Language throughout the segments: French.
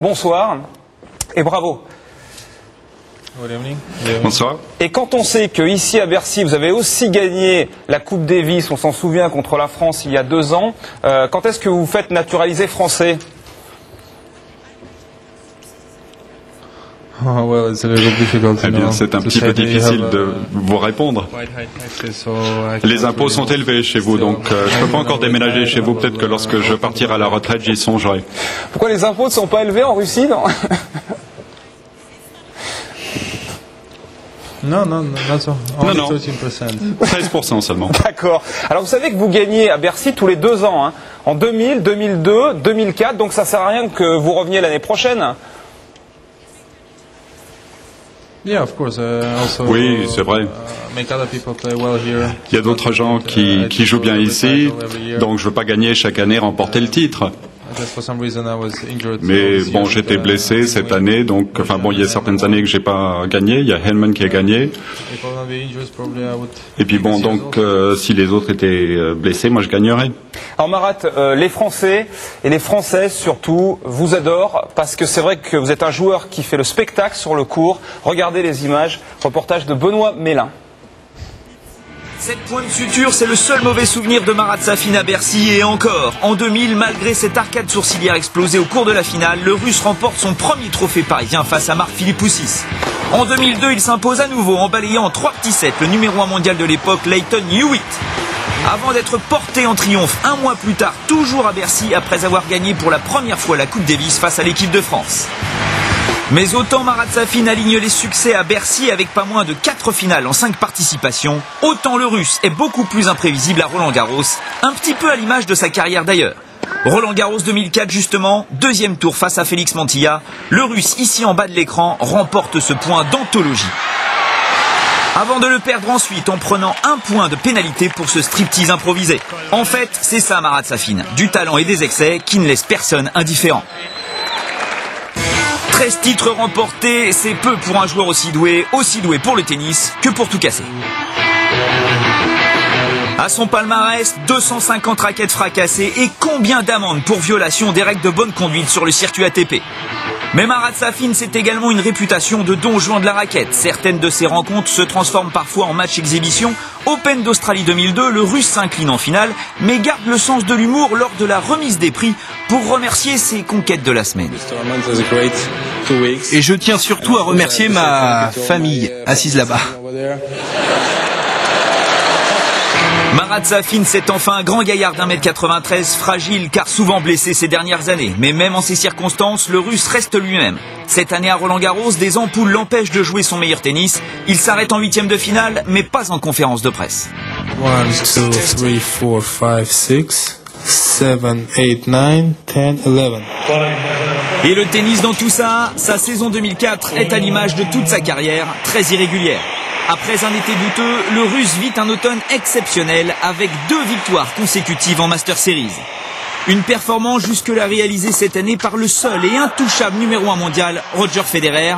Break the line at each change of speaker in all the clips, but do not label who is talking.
Bonsoir et bravo.
Bonsoir.
Et quand on sait qu'ici à Bercy, vous avez aussi gagné la Coupe Davis, on s'en souvient, contre la France il y a 2 ans, quand est-ce que vous vous faites naturaliser français?
Eh bien, c'est un petit peu difficile de vous répondre. Les impôts sont élevés chez vous, donc je ne peux pas encore déménager chez vous. Peut-être que lorsque je partirai à la retraite, j'y songerai.
Pourquoi les impôts ne sont pas élevés en Russie, non?
Non, 13% seulement.
D'accord. Alors vous savez que vous gagnez à Bercy tous les 2 ans, hein, en 2000, 2002, 2004, donc ça ne sert à rien que vous reveniez l'année prochaine.
Oui, c'est vrai. Il y a d'autres gens qui jouent bien ici, donc je ne veux pas gagner chaque année, remporter le titre. Mais bon, j'étais blessé cette année, donc il y a certaines années que j'ai pas gagné. Il y a Hellman qui a gagné. Et puis bon, donc si les autres étaient blessés, moi je gagnerais.
Alors Marat, les Français et les Françaises surtout vous adorent parce que c'est vrai que vous êtes un joueur qui fait le spectacle sur le court. Regardez les images, reportage de Benoît Mélin.
7 points de suture, c'est le seul mauvais souvenir de Marat Safin à Bercy et encore. En 2000, malgré cette arcade sourcilière explosée au cours de la finale, le Russe remporte son premier trophée parisien face à Marc-Philippe Poussis. En 2002, il s'impose à nouveau en balayant en 3 petits sets le numéro 1 mondial de l'époque, Lleyton Hewitt. Avant d'être porté en triomphe 1 mois plus tard, toujours à Bercy, après avoir gagné pour la première fois la Coupe Davis face à l'équipe de France. Mais autant Marat Safin aligne les succès à Bercy avec pas moins de 4 finales en 5 participations, autant le Russe est beaucoup plus imprévisible à Roland-Garros, un petit peu à l'image de sa carrière d'ailleurs. Roland-Garros 2004 justement, 2e tour face à Félix Mantilla, le Russe ici en bas de l'écran remporte ce point d'anthologie. Avant de le perdre ensuite en prenant 1 point de pénalité pour ce striptease improvisé. En fait, c'est ça Marat Safin, du talent et des excès qui ne laissent personne indifférent. 13 titres remportés, c'est peu pour un joueur aussi doué pour le tennis que pour tout casser. À son palmarès, 250 raquettes fracassées et combien d'amendes pour violation des règles de bonne conduite sur le circuit ATP. Mais Marat Safin, c'est également une réputation de don juan de la raquette. Certaines de ses rencontres se transforment parfois en match exhibition. Open d'Australie 2002, le Russe s'incline en finale, mais garde le sens de l'humour lors de la remise des prix pour remercier ses conquêtes de la semaine.
Et je tiens surtout à remercier ma famille, assise là-bas.
Marat Safin, c'est enfin un grand gaillard d'1m93, fragile car souvent blessé ces dernières années. Mais même en ces circonstances, le Russe reste lui-même. Cette année à Roland-Garros, des ampoules l'empêchent de jouer son meilleur tennis. Il s'arrête en 8e de finale, mais pas en conférence de presse.
1, 2, 3, 4, 5, 6, 7, 8, 9, 10, 11.
Et le tennis dans tout ça, sa saison 2004 est à l'image de toute sa carrière, très irrégulière. Après un été douteux, le Russe vit un automne exceptionnel avec 2 victoires consécutives en Master Series. Une performance jusque-là réalisée cette année par le seul et intouchable numéro 1 mondial, Roger Federer.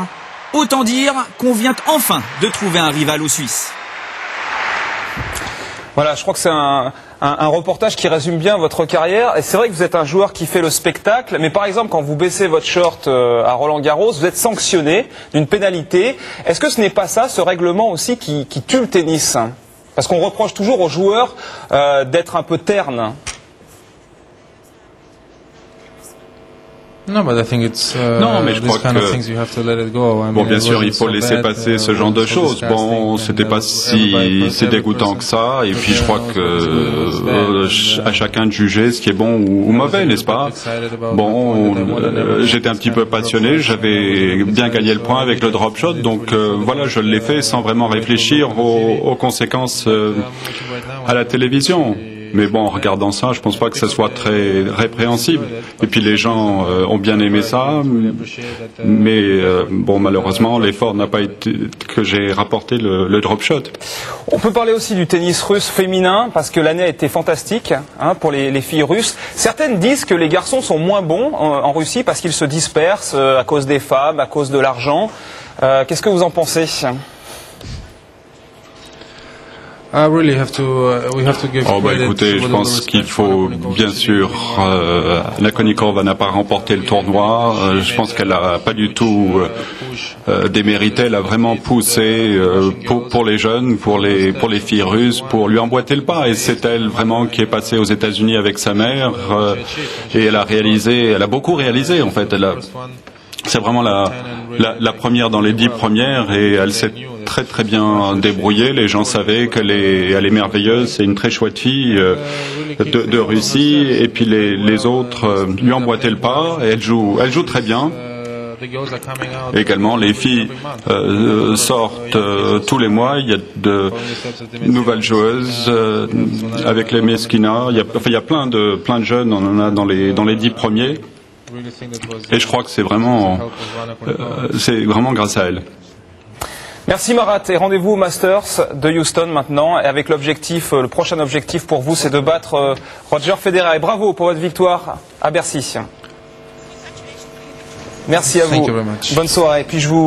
Autant dire qu'on vient enfin de trouver un rival aux Suisses.
Voilà, je crois que c'est un reportage qui résume bien votre carrière. Et c'est vrai que vous êtes un joueur qui fait le spectacle, mais par exemple, quand vous baissez votre short à Roland-Garros, vous êtes sanctionné d'une pénalité. Est-ce que ce n'est pas ça, ce règlement aussi, qui tue le tennis? Parce qu'on reproche toujours aux joueurs d'être un peu ternes.
Non, mais je crois que bien sûr, il faut laisser passer ce genre de choses. Bon, c'était pas si dégoûtant que ça. Et puis, je crois que à chacun de juger ce qui est bon ou mauvais, n'est-ce pas? Bon, j'étais un petit peu passionné. J'avais bien gagné le point avec le drop shot. Donc voilà, je l'ai fait sans vraiment réfléchir aux conséquences à la télévision. Mais bon, en regardant ça, je pense pas que ça soit très répréhensible. Et puis les gens ont bien aimé ça, mais bon, malheureusement, l'effort n'a pas été que j'ai rapporté le drop shot.
On peut parler aussi du tennis russe féminin, parce que l'année a été fantastique pour les filles russes. Certaines disent que les garçons sont moins bons en Russie parce qu'ils se dispersent à cause des femmes, à cause de l'argent. Qu'est-ce que vous en pensez ?
Écoutez, je pense qu'il faut, bien sûr, la Konikova n'a pas remporté le tournoi. Je pense qu'elle n'a pas du tout démérité. Elle a vraiment poussé pour les jeunes, pour les filles russes, pour lui emboîter le pas. Et c'est elle vraiment qui est passée aux États-Unis avec sa mère. Et elle a beaucoup réalisé en fait. C'est vraiment la première dans les 10 premières et elle s'est très très bien débrouillée. Les gens savaient qu'elle est merveilleuse, c'est une très chouette fille de Russie. Et puis les autres lui emboîtaient le pas et elle joue très bien. Également, les filles sortent tous les mois. Il y a de nouvelles joueuses avec les Meskina. Il y a plein de jeunes. On en a dans les 10 premiers. Et je crois que c'est vraiment grâce à elle.
Merci Marat et rendez-vous au Masters de Houston maintenant et avec le prochain objectif pour vous c'est de battre Roger Federer et bravo pour votre victoire à Bercy. Merci à vous. Bonne soirée. Puis je vous